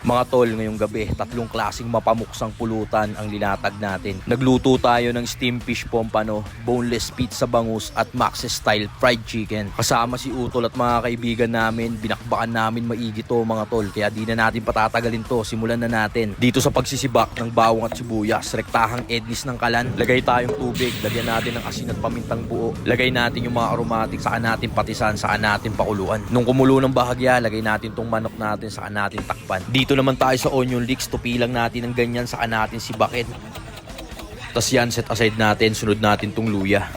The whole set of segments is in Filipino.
Mga tol, ngayong gabi, tatlong klaseng mapamuksang pulutan ang linatag natin. Nagluto tayo ng steam fish pompano, boneless pizza bangus at Max's style fried chicken. Kasama si Utol at mga kaibigan namin, binakbakan namin maigi to mga tol. Kaya di na natin patatagalin to, simulan na natin. Dito sa pagsisibak ng bawang at sibuyas, rektahang ednis ng kalan, lagay tayong tubig, lagyan natin ng asin at pamintang buo. Lagay natin yung mga aromatic, saka natin patisan, saka natin pakuluan. Nung kumulo ng bahagya, lagay natin tong manok natin, saka natin takpan. Dito naman tayo sa onion leeks, tupi lang natin ng ganyan, saka natin sibakin. Tas yan, set aside natin, sunod natin tong luya.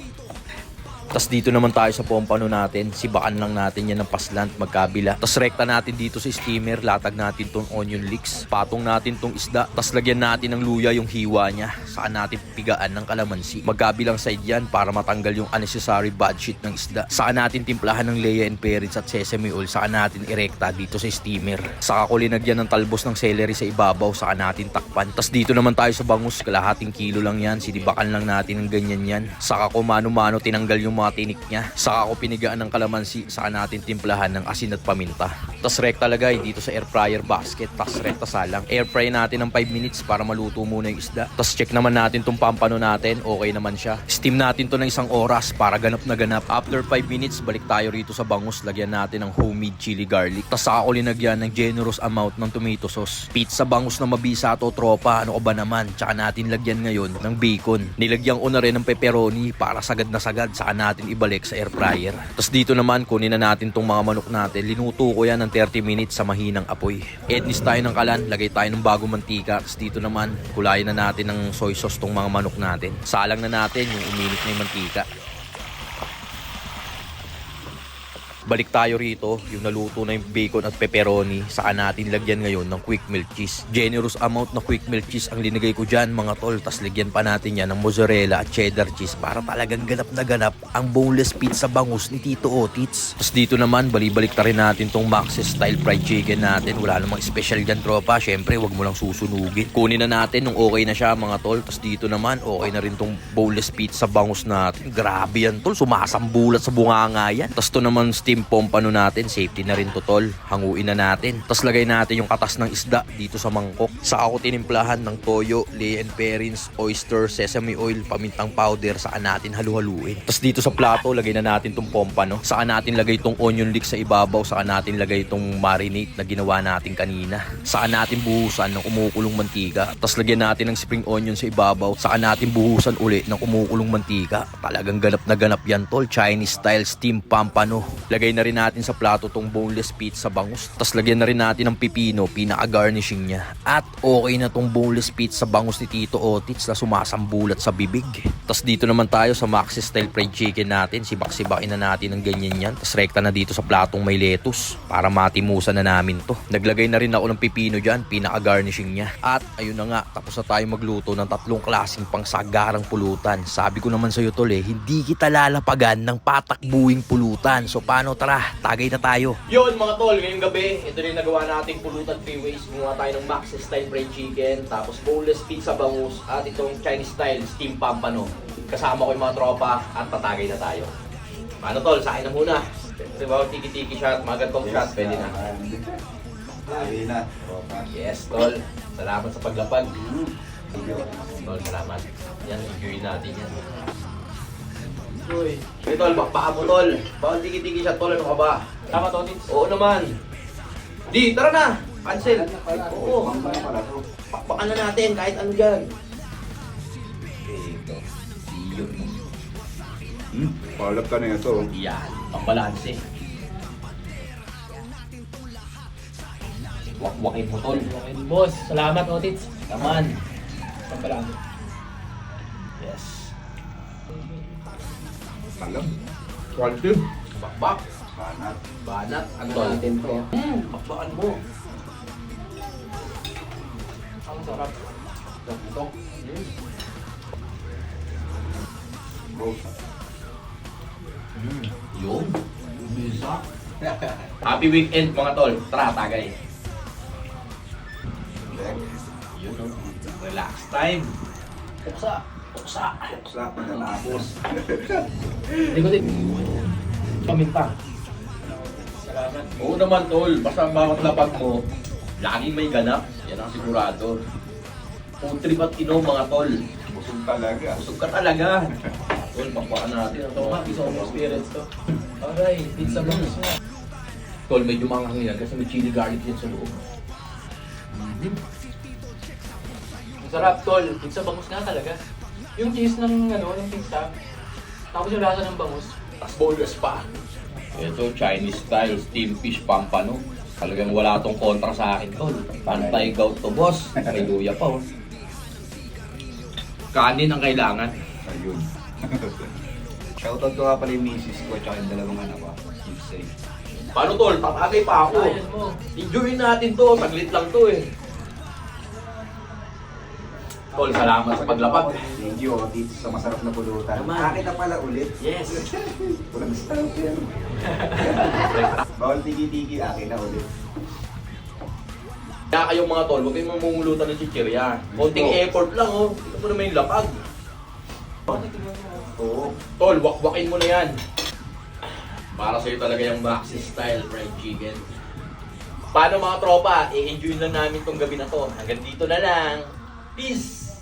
Tas dito naman tayo sa pompano natin, sibakan lang natin yan ng paslant magkabila. Tas rekta natin dito sa steamer, latag natin tong onion leeks, patong natin tong isda, tas lagyan natin ng luya yung hiwa niya, saka natin pigaan ng kalamansi. Magkabilang side yan para matanggal yung unnecessary bad shit ng isda. Saka natin timplahan ng leya and perits at sesame oil, saka natin irekta dito sa steamer. Saka ko linagyan ng talbos ng celery sa ibabaw, saka natin takpan. Tas dito naman tayo sa bangus, kalahating kilo lang yan, sinibakan lang natin ng ganyan yan. Saka ko mano-mano tinanggal yung mga tinik niya. Saka ako pinigaan ng kalamansi, saka natin timplahan ng asin at paminta. Tas rekta lagay dito sa air fryer basket, tas rekta salang. Air fry natin ng 5 minutes para maluto muna yung isda. Tas check naman natin tong pampano natin, okay naman siya. Steam natin to ng 1 oras para ganap na ganap. After 5 minutes, balik tayo rito sa bangus, lagyan natin ng homemade chili garlic. Tas saka ko linagyan ng generous amount ng tomato sauce. Pizza bangus na mabisa to tropa, ano ka ba naman? Tsaka natin lagyan ngayon ng bacon. Nilagyan ko na rin ng pepperoni para sagad na sagad, saka natin ibalik sa air fryer. Tapos dito naman kunin na natin tong mga manok natin. Linuto ko yan ng 30 minutes sa mahinang apoy. Ednis tayo ng kalan, lagay tayo ng bagong mantika. Tapos dito naman kulayan na natin ng soy sauce tong mga manok natin. Salang na natin yung uminit na yung mantika. Balik tayo rito, yung naluto na yung bacon at pepperoni, saka natin lagyan ngayon ng quick melt cheese. Generous amount na quick melt cheese ang linagay ko dyan mga tol. Tas lagyan pa natin yan ng mozzarella at cheddar cheese para talagang ganap na ganap ang boneless pizza bangus ni Tito Otits. Tas dito naman, balibalik ta rin natin tong Max's style fried chicken natin. Wala namang special dyan tropa, syempre wag mo lang susunugin. Kunin na natin nung okay na siya mga tol. Tas dito naman, okay na rin tong boneless pizza bangus natin. Grabe yan tol, sumasambulat sa bunganga yan. Tas to naman steam pompano natin, safety na rin to tol. Hanguin na natin. Tapos lagay natin yung katas ng isda dito sa mangkok. Saka ako tinimplahan ng toyo, lea and perins, oyster, sesame oil, pamintang powder, saka natin halu-haluin. Tapos dito sa plato, lagay na natin tong pompano. Saka natin lagay tong onion leeks sa ibabaw, saka natin lagay tong marinate na ginawa natin kanina. Saka natin buhusan ng kumukulong mantika. Tapos lagyan natin ng spring onion sa ibabaw, saka natin buhusan uli ng kumukulong mantika. Talagang ganap na ganap yan tol, Chinese style steam pompano. Lagay na rin natin sa plato tong boneless pizza bangus. Tapos lagyan na rin natin ng pipino, pinaka-garnishing niya. At okay na tong boneless pizza bangus ni Tito Otits na sumasambulat sa bibig. Tapos dito naman tayo sa Max's style fried chicken natin. Sibak-sibakin na natin ng ganyan yan. Tapos rekta na dito sa platong may lettuce para matimusan na namin to. Naglagay na rin ako ng pipino dyan, pinaka-garnishing niya. At ayun na nga, tapos na tayo magluto ng tatlong klaseng pangsagarang pulutan. Sabi ko naman sa'yo tol hindi kita lalapagan ng patakbuing pulutan. So paano, tara, tagay na tayo. Yun mga tol, ngayong gabi, ito rin nagawa nating pulutan 3 ways. Gumawa tayo ng Max's style fried chicken, tapos boneless pizza bangus, at itong Chinese style steam pompano. Kasama ko yung mga tropa at tatagay na tayo. Paano tol, sa akin na muna. Siyempre bawal tiki-tiki shot, mga gantong shot, pwede na. Tagay na. Yes tol, salamat sa paglapag. Tol, salamat. Yan, enjoy natin yan. Uy, tol, bakbaka mo tol. Bawal tiki-tiki shot tol, ano ka ba? Tama to, Tits. Oo naman. Di, tara na. Cancel. Oo. Pakpakan na natin kahit ano dyan. Ito. Siyo. Palap ka na ito. Yan. Pambalanse. Wakwakin mo tol. Okay, boss. Salamat, Otits. Naman. Pagkalaan. Yes. Palap. Quality. Bakbak. Banat. Banat. Ano Tol. natin to? Bakbakan mo. Ang sarap. Ito. Rose. Yun. Bisa. Happy weekend mga tol. Tara, tagay. Yun. Relax time. Puksa. Puksa. Sa pagkatapos. Hindi ko din. Paminta. Salamat. Oo naman tol. Basta ang bawat lapag mo, Laging may ganap. Yan ang sigurado. Food trip at inom mga tol. Busog talaga. Busog ka talaga. Tol, pakuhaan natin. Ito nga, piece of experience to. Aray, pizza bangus nga. Tol, medyo manghang yan kasi may chili garlic yan sa loob. Ang sarap, tol. Pizza bangus nga talaga. Yung cheese ng ng pizza. Tapos yung lasa ng bangus. Tapos boneless pa. Ito, Chinese style, steam fish pampano. Talagang wala tong kontra sa akin, tol. Pantay gout to, boss. May luya pa, oh. Kanin ang kailangan. Ayun. Shoutout ko nga pala yung misis ko at yung dalawang anak ko. Keep safe. Paano, tol? Tatagay pa ako. Ayan mo. Enjoyin natin to. Saglit lang to, eh. Tol, salamat sa paglapag. Thank you, Otis, sa masarap na pulutan. Naman. Akin na pala ulit. Yes. Walang stop yan. Bawal tiki-tiki, akin na ulit. Kaya kayong mga tol, huwag kayong mamumulutan ng chichirya. Konting effort lang, oh. Tignan mo naman yung lapag. Oo. Tol, wakwakin mo na yan. Para sa'yo talaga yung Maxi Style Fried Chicken. Paano mga tropa? I-enjoy lang namin tong gabi na to. Hanggang dito na lang. Peace!